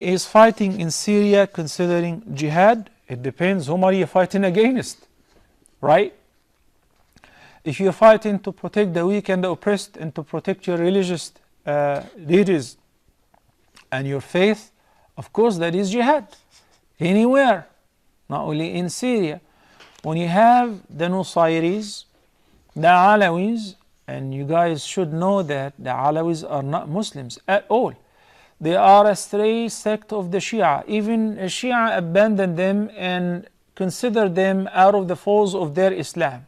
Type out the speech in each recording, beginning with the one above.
is fighting in Syria considering jihad? It depends whom are you fighting against, right? If you're fighting to protect the weak and the oppressed and to protect your religious leaders and your faith, of course that is jihad. Anywhere, not only in Syria. When you have the Nusayris, the Alawis, and you guys should know that the Alawis are not Muslims at all. They are a stray sect of the Shia. Even Shia abandoned them and consider them out of the folds of their Islam.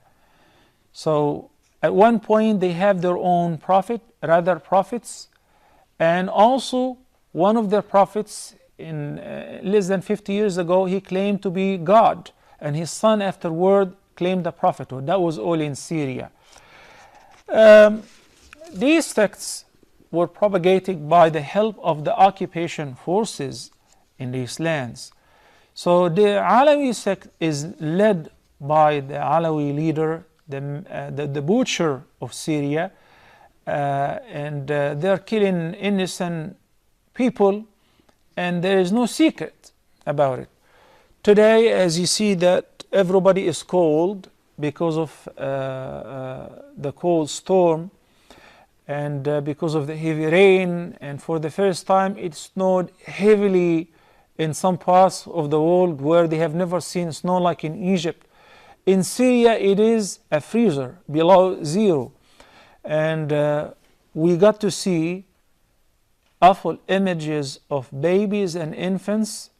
So at one point they have their own prophet, rather prophets, and also one of their prophets in less than 50 years ago, he claimed to be God, and his son afterward claimed the prophethood. That was all in Syria. These sects were propagated by the help of the occupation forces in these lands. So the Alawi sect is led by the Alawi leader, the butcher of Syria, and they're killing innocent people, and there is no secret about it. Today, as you see that everybody is cold because of the cold storm, and because of the heavy rain, and for the first time it snowed heavily in some parts of the world where they have never seen snow like in Egypt. In Syria it is a freezer below zero, and we got to see awful images of babies and infants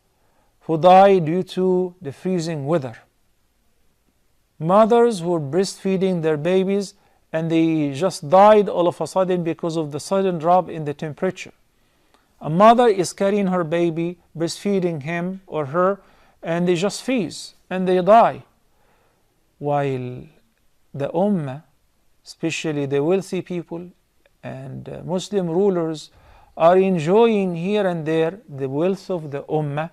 who died due to the freezing weather. Mothers who were breastfeeding their babies and they just died all of a sudden because of the sudden drop in the temperature. A mother is carrying her baby, breastfeeding him or her, and they just freeze and they die. While the Ummah, especially the wealthy people and Muslim rulers, are enjoying here and there the wealth of the Ummah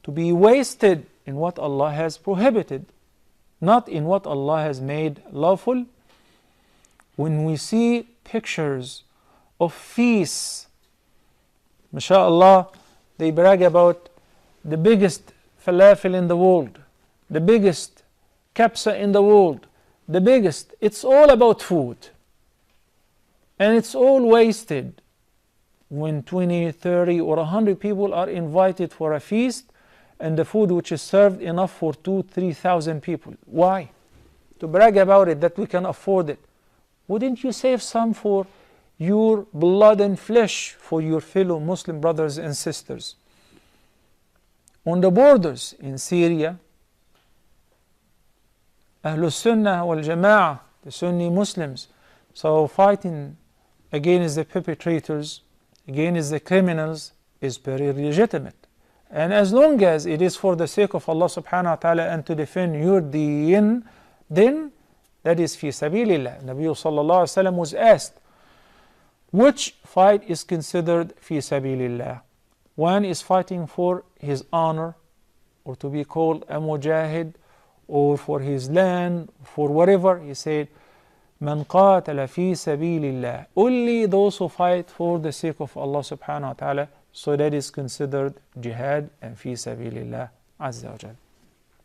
to be wasted in what Allah has prohibited, not in what Allah has made lawful. When we see pictures of feasts, mashallah, they brag about the biggest falafel in the world, the biggest kapsa in the world, the biggest. It's all about food. And it's all wasted when 20, 30 or 100 people are invited for a feast and the food which is served enough for 2,000-3,000 people. Why? To brag about it, that we can afford it. Wouldn't you save some for your blood and flesh, for your fellow Muslim brothers and sisters? On the borders in Syria, Ahlul Sunnah wal Jama'ah, the Sunni Muslims, so fighting against the perpetrators, against the criminals, is very legitimate. And as long as it is for the sake of Allah subhanahu wa ta'ala and to defend your deen, then that is fi sabilillah. Nabi sallallahu alayhi wa sallam was asked, which fight is considered fi sabilillah? One is fighting for his honor, or to be called a mujahid, or for his land, for whatever. He said, Man qatala fi sabilillah. Only those who fight for the sake of Allah subhanahu wa ta'ala. So that is considered jihad and fi sabilillah azza wa jal.